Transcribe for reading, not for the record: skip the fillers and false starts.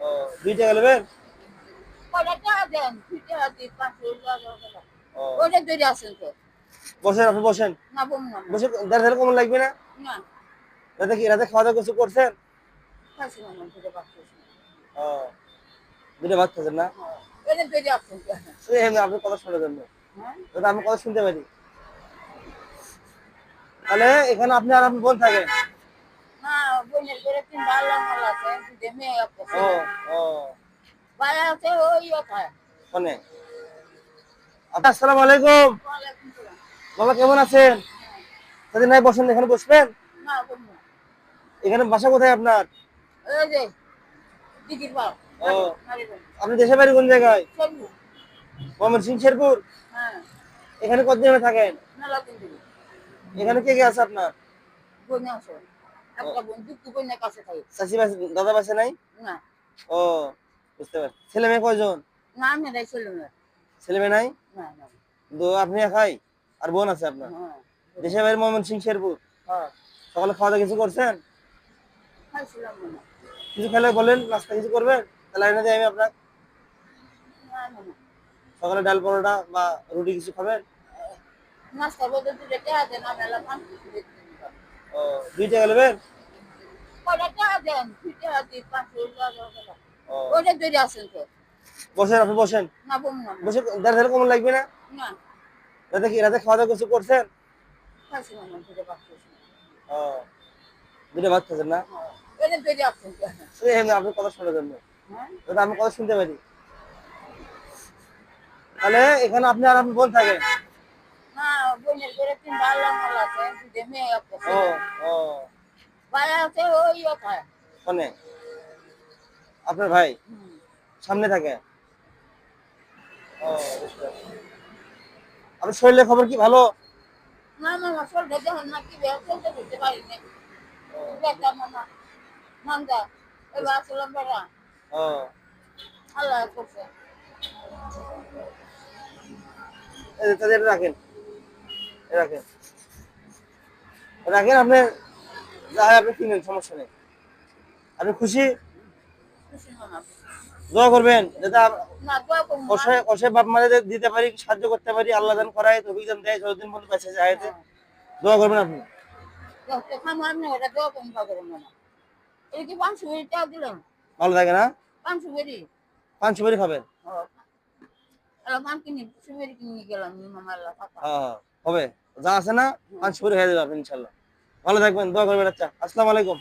ও 2 টাকা নেবেন? ও বসেন, আপনি বসেন। বসে দেড় হাজার কম লাগবে না? রাতে খাওয়া দাওয়া কিছু করছেন? ও 2টা ভাত খাচ্ছেন না? আপনি কথা শোনার জন্য। দাদা আমি কথা শুনতে পারি। তাহলে এখানে আপনি আর আপনার বোন থাকেন? ও ও ওখানে। আসসালামু আলাইকুম। বাবা কেমন আছেন? তাদের নাই বসেন, এখানে বসবেন? এখানে বাসা কোথায় আপনার? ও আপনি দেশের বাড়ি কোন জায়গায়? ময়মনসিংহ শেরপুর। এখানে কতদিন থাকেন? এখানে কে কে আছে আপনার? চাচি বাসে, দাদা বাসে নাই? ও বুঝতে পারছি। ছেলে মেয়ে কয়জন? ছেলে মেয়ে নাই? তো আপনি একাই আর বোন আছে আপনার? দেশের বাড়ি ময়মনসিংহ শেরপুর। সকালে খাওয়া দাওয়া কিছু করছেন? কিছু খেলে বলেন, নাস্তা কিছু করবেন? তাহলে এনে দিই আমি আপনার। সকালে ডাল পরোটা বা রুটি কিছু খাবেন? ও 2 টাকা নেবেন? ও বসেন, আপনি বসেন। বসে দেড় হাজার কম লাগবে না? রাতে খাওয়া দাওয়া কিছু করছেন? ও 2টা ভাত খাচ্ছেন না? আপনি কথা শোনার জন্য। দাদা আমি কথা শুনতে পারি। তাহলে এখানে আপনি আর আপনার বোন থাকেন? ও ও ওখানে। আপনার ভাই সামনে থাকে? ও বুঝতে পারছি। আপনার শরীরের খবর কি ভালো? ও তাহলে এটা রাখেন, রাখেন, রাখেন। আপনি যা হয় আপনি কিনেন, সমস্যা নেই। আপনি খুশি? দোয়া করবেন যাতে কষায় বাপ মারে দিতে পারি, সাহায্য করতে পারি, আল্লাহ দান করায়, তৌফিক দান দেয়, যতদিন পর্যন্ত বেঁচে যায়। দোয়া করবেন আপনি। ভালো থাকে না? 500 বেরি খাবেন? হ্যাঁ হবে, যা আছে না 500 বেরি হয়ে যাবে আপনি ইনশাল্লাহ। ভালো থাকবেন, দোয়া করবেন। আচ্ছা আসসালামু আলাইকুম।